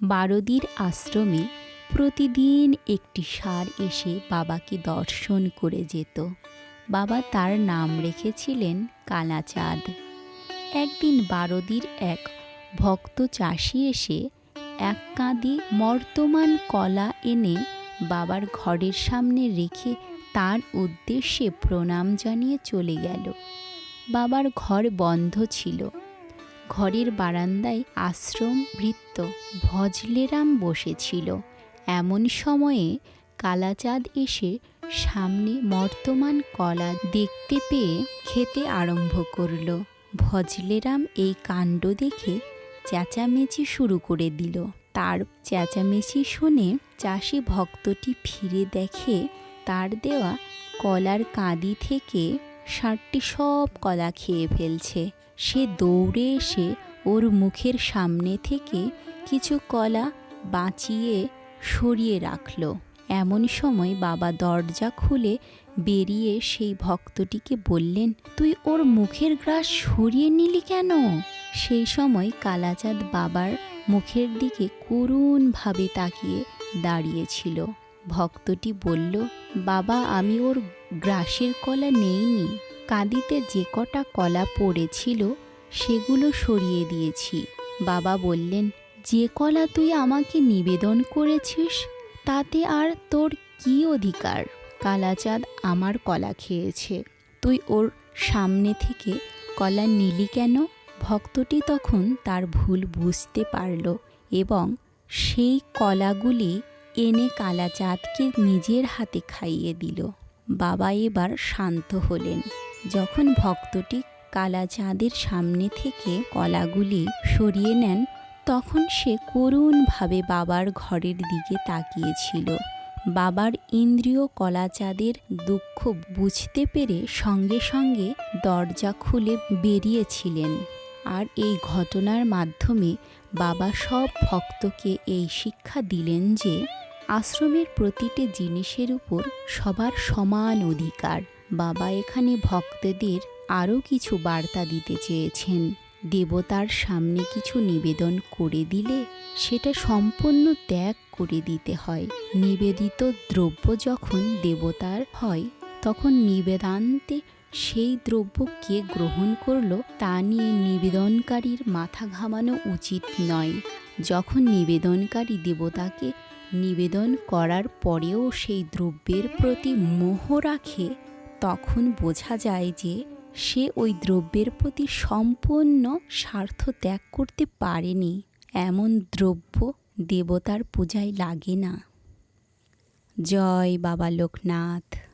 বারদির আশ্রমে প্রতিদিন একটি ষাঁড় এসে বাবাকে দর্শন করে যেত। বাবা তার নাম রেখেছিলেন কালাচাঁদ। একদিন বারদির এক ভক্ত চাষি এসে এক কাঁদি মর্তমান কলা এনে বাবার ঘরের সামনে রেখে তার উদ্দেশ্যে প্রণাম জানিয়ে চলে গেল। বাবার ঘর বন্ধ ছিল। ঘরের বারান্দায় আশ্রম ভৃত্য ভজলেরাম বসেছিল। এমন সময়ে কালাচাঁদ এসে সামনে মর্তমান কলা দেখতে পেয়ে খেতে আরম্ভ করল। ভজলেরাম এই কাণ্ড দেখে চেঁচামেচি শুরু করে দিল। তার চেঁচামেচি শুনে চাষি ভক্তটি ফিরে দেখে তার দেওয়া কলার কাঁদি থেকে ষাঁড়টি সব কলা খেয়ে ফেলছে। সে দৌড়ে এসে ওর মুখের সামনে থেকে কিছু কলা বাঁচিয়ে সরিয়ে রাখল। এমন সময় বাবা দরজা খুলে বেরিয়ে সেই ভক্তটিকে বললেন, তুই ওর মুখের গ্রাস সরিয়ে নিলি কেন? সেই সময় কালাচাঁদ বাবার মুখের দিকে করুণভাবে তাকিয়ে দাঁড়িয়েছিল। ভক্তটি বলল, বাবা, আমি ওর গ্রাসের কলা নেইনি। কাঁদিতে যে কটা কলা পড়েছিল সেগুলো সরিয়ে দিয়েছি। বাবা বললেন, যে কলা তুই আমাকে নিবেদন করেছিস তাতে আর তোর কি অধিকার? কালাচাঁদ আমার কলা খেয়েছে, তুই ওর সামনে থেকে কলা নিলি কেন? ভক্তটি তখন তার ভুল বুঝতে পারল এবং সেই কলাগুলি এনে কালাচাঁদকে নিজের হাতে খাইয়ে দিল। বাবা এবার শান্ত হলেন। যখন ভক্তটি কালাচাঁদের সামনে থেকে কলাগুলি সরিয়ে নেন, তখন সে করুণভাবে বাবার ঘরের দিকে তাকিয়েছিল। বাবার ইন্দ্রিয় কালাচাঁদের দুঃখ বুঝতে পেরে সঙ্গে সঙ্গে দরজা খুলে বেরিয়েছিলেন। আর এই ঘটনার মাধ্যমে বাবা সব ভক্তকে এই শিক্ষা দিলেন যে আশ্রমের প্রতিটি জিনিসের উপর সবার সমান অধিকার। বাবা এখানে ভক্তদের আরও কিছু বার্তা দিতে চেয়েছেন। দেবতার সামনে কিছু নিবেদন করে দিলে সেটা সম্পূর্ণ ত্যাগ করে দিতে হয়। নিবেদিত দ্রব্য যখন দেবতার হয়, তখন নিবেদান্তে সেই দ্রব্য কে গ্রহণ করলো তা নিয়ে নিবেদনকারীর মাথা ঘামানো উচিত নয়। যখন নিবেদনকারী দেবতাকে নিবেদন করার পরেও সেই দ্রব্যের প্রতি মোহ রাখে, তখন বোঝা যায় যে সে ওই দ্রব্যের প্রতি সম্পূর্ণ স্বার্থ ত্যাগ করতে পারেনি। এমন দ্রব্য দেবতার পূজায় লাগে না। জয় বাবা লোকনাথ।